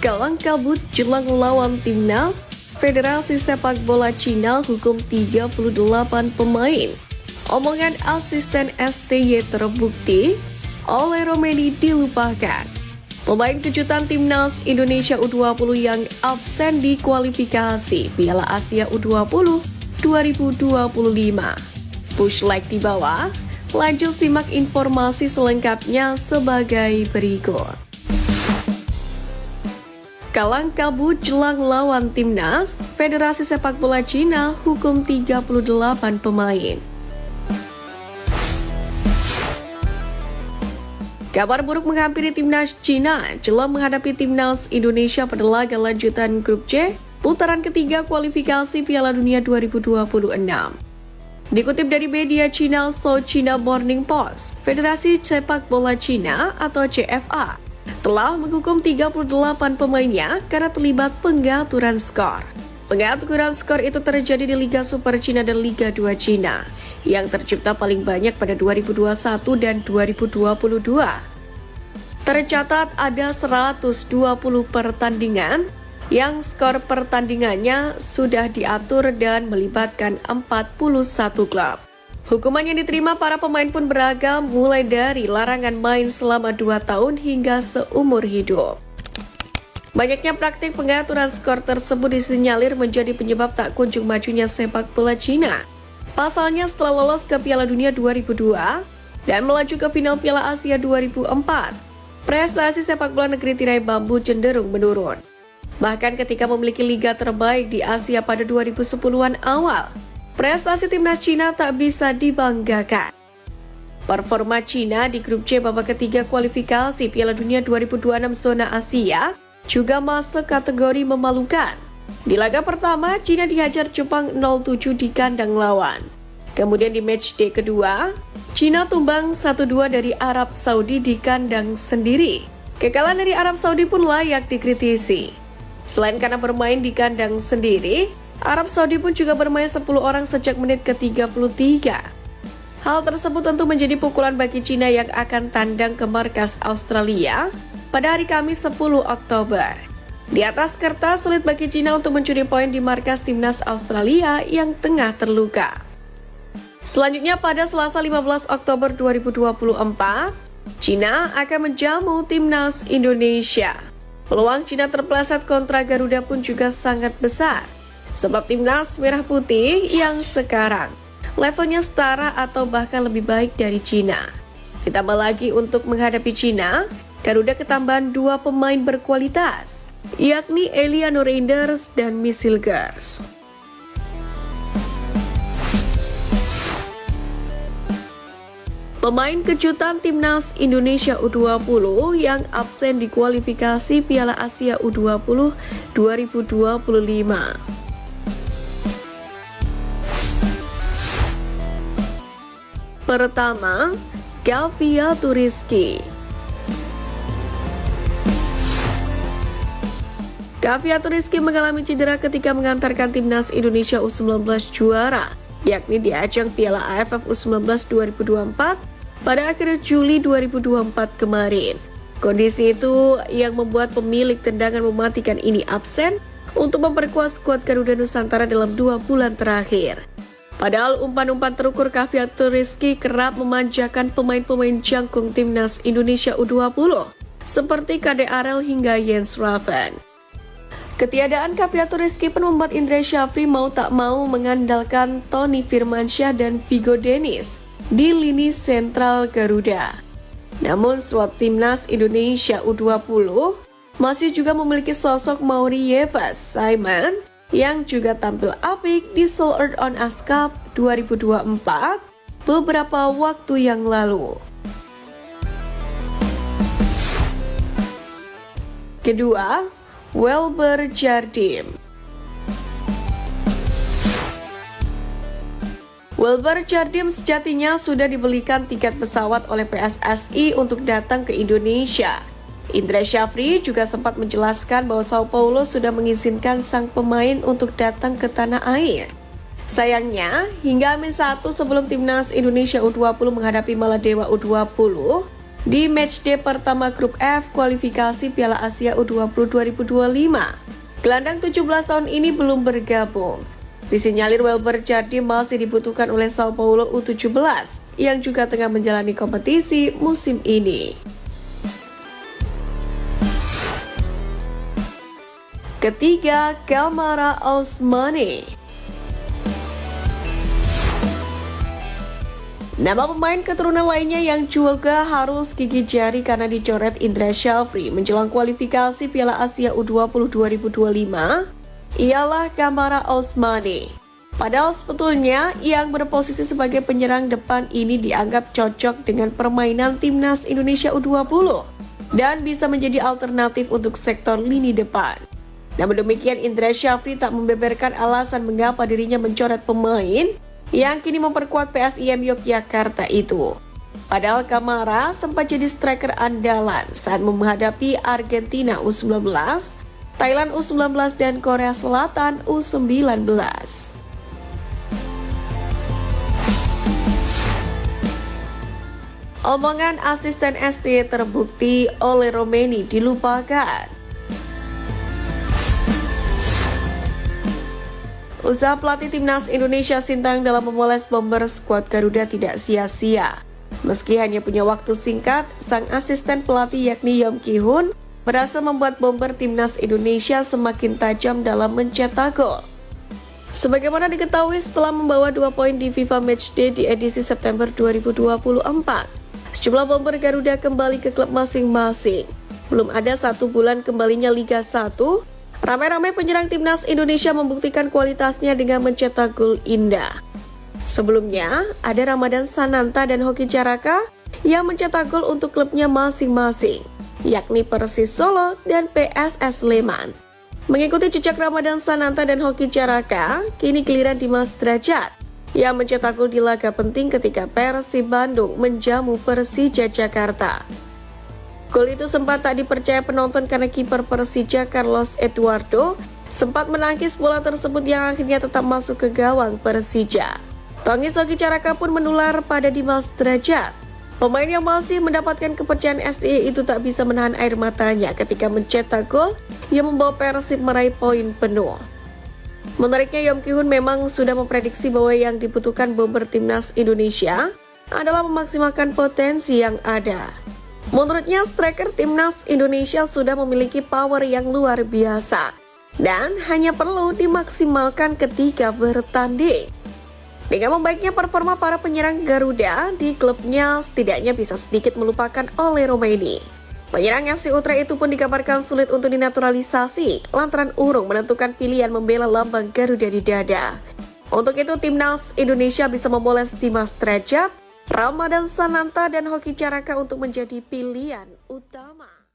Kalang kabut jelang lawan timnas, Federasi Sepak Bola Cina hukum 38 pemain. Omongan asisten STY terbukti, oleh Romeni dilupakan. Pemain kejutan timnas Indonesia U20 yang absen di kualifikasi Piala Asia U20 2025. Push like di bawah, lanjut simak informasi selengkapnya sebagai berikut. Kalang kabut jelang lawan timnas, Federasi Sepak Bola Cina hukum 38 pemain. Kabar buruk menghampiri timnas Cina jelang menghadapi timnas Indonesia pada laga lanjutan grup C, putaran ketiga kualifikasi Piala Dunia 2026. Dikutip dari media Cina South China Morning Post, Federasi Sepak Bola Cina atau CFA telah menghukum 38 pemainnya karena terlibat pengaturan skor. Pengaturan skor itu terjadi di Liga Super Cina dan Liga 2 Cina, yang tercipta paling banyak pada 2021 dan 2022. Tercatat ada 120 pertandingan yang skor pertandingannya sudah diatur dan melibatkan 41 klub. Hukuman yang diterima para pemain pun beragam, mulai dari larangan main selama 2 tahun hingga seumur hidup. Banyaknya praktik pengaturan skor tersebut disinyalir menjadi penyebab tak kunjung majunya sepak bola Cina. Pasalnya setelah lolos ke Piala Dunia 2002 dan melaju ke final Piala Asia 2004, prestasi sepak bola negeri tirai bambu cenderung menurun. Bahkan ketika memiliki liga terbaik di Asia pada 2010-an awal, prestasi timnas Cina tak bisa dibanggakan. Performa Cina di grup C babak ketiga kualifikasi Piala Dunia 2026 zona Asia juga masuk kategori memalukan. Di laga pertama, Cina dihajar Jepang 0-7 di kandang lawan. Kemudian di match day kedua, Cina tumbang 1-2 dari Arab Saudi di kandang sendiri. Kekalahan dari Arab Saudi pun layak dikritisi. Selain karena bermain di kandang sendiri, Arab Saudi pun juga bermain 10 orang sejak menit ke-33. Hal tersebut tentu menjadi pukulan bagi Cina yang akan tandang ke markas Australia pada hari Kamis 10 Oktober. Di atas kertas sulit bagi Cina untuk mencuri poin di markas timnas Australia yang tengah terluka. Selanjutnya pada Selasa 15 Oktober 2024, Cina akan menjamu timnas Indonesia. Peluang Cina terpeleset kontra Garuda pun juga sangat besar, sebab timnas merah putih yang sekarang levelnya setara atau bahkan lebih baik dari Cina. Ditambah lagi untuk menghadapi Cina, Garuda ketambahan 2 pemain berkualitas, yakni Eliano Reinders dan Misil Gers. Pemain kejutan timnas Indonesia U20 yang absen di kualifikasi Piala Asia U20 2025. Pertama, Gaviatu Rizky. Gaviatu Rizky mengalami cedera ketika mengantarkan timnas Indonesia U19 juara, yakni di ajang Piala AFF U19 2024 pada akhir Juli 2024 kemarin. Kondisi itu yang membuat pemilik tendangan mematikan ini absen untuk memperkuat skuad Garuda Nusantara dalam 2 bulan terakhir. Padahal umpan-umpan terukur Gaviatu Rizky kerap memanjakan pemain-pemain jangkung timnas Indonesia U20 seperti Kade Arel hingga Jens Raven. Ketiadaan Gaviatu Rizky pun membuat Indra Syafri mau tak mau mengandalkan Tony Firmansyah dan Vigo Dennis di lini sentral Garuda. Namun skuad timnas Indonesia U20 masih juga memiliki sosok Mauri Yevas Simon yang juga tampil apik di Seoul Earth on Ice Cup 2024 beberapa waktu yang lalu. Kedua, Welber Jardim. Welber Jardim sejatinya sudah dibelikan tiket pesawat oleh PSSI untuk datang ke Indonesia. Indra Syafri juga sempat menjelaskan bahwa Sao Paulo sudah mengizinkan sang pemain untuk datang ke tanah air. Sayangnya, hingga H-1 sebelum timnas Indonesia U20 menghadapi Maladewa U20, di matchday pertama grup F kualifikasi Piala Asia U20 2025. Gelandang 17 tahun ini belum bergabung. Disinyalir Welber Jardim masih dibutuhkan oleh Sao Paulo U17 yang juga tengah menjalani kompetisi musim ini. Ketiga, Kamara Ousmane. Nama pemain keturunan lainnya yang juga harus gigit jari karena dicoret Indra Syafri menjelang kualifikasi Piala Asia U20 2025 ialah Kamara Ousmane. Padahal sebetulnya yang berposisi sebagai penyerang depan ini dianggap cocok dengan permainan timnas Indonesia U20 dan bisa menjadi alternatif untuk sektor lini depan. Namun demikian, Indra Syafri tak membeberkan alasan mengapa dirinya mencoret pemain yang kini memperkuat PSIM Yogyakarta itu. Padahal Kamara sempat jadi striker andalan saat menghadapi Argentina U19, Thailand U19 dan Korea Selatan U19. Omongan asisten ST terbukti oleh Romeni dilupakan. Usaha pelatih timnas Indonesia Sintayong dalam memoles bomber skuad Garuda tidak sia-sia. Meski hanya punya waktu singkat, sang asisten pelatih yakni Yom Ki-hun berhasil membuat bomber timnas Indonesia semakin tajam dalam mencetak gol. Sebagaimana diketahui setelah membawa 2 poin di FIFA Matchday di edisi September 2024, sejumlah bomber Garuda kembali ke klub masing-masing. Belum ada 1 bulan kembalinya Liga 1, ramai-ramai penyerang timnas Indonesia membuktikan kualitasnya dengan mencetak gol indah. Sebelumnya, ada Ramadan Sananta dan Hoki Caraka yang mencetak gol untuk klubnya masing-masing, yakni Persis Solo dan PSS Sleman. Mengikuti jejak Ramadan Sananta dan Hoki Caraka, kini giliran Dimas Drajat yang mencetak gol di laga penting ketika Persib Bandung menjamu Persija Jakarta. Gol itu sempat tak dipercaya penonton karena kiper Persija Carlos Eduardo sempat menangkis bola tersebut yang akhirnya tetap masuk ke gawang Persija. Tangis Hoki Caraka pun menular pada Dimas Drajat. Pemain yang masih mendapatkan kepercayaan STI itu tak bisa menahan air matanya ketika mencetak gol yang membawa Persib meraih poin penuh. Menariknya, Yom Ki-hun memang sudah memprediksi bahwa yang dibutuhkan bomber timnas Indonesia adalah memaksimalkan potensi yang ada. Menurutnya, striker timnas Indonesia sudah memiliki power yang luar biasa dan hanya perlu dimaksimalkan ketika bertanding. Dengan membaiknya performa para penyerang Garuda di klubnya setidaknya bisa sedikit melupakan oleh Romeni. Penyerang FC Ultra itu pun dikabarkan sulit untuk dinaturalisasi lantaran urung menentukan pilihan membela lambang Garuda di dada. Untuk itu timnas Indonesia bisa memoles Dimas Drajat, Ramadan Sananta dan Hoki Caraka untuk menjadi pilihan utama.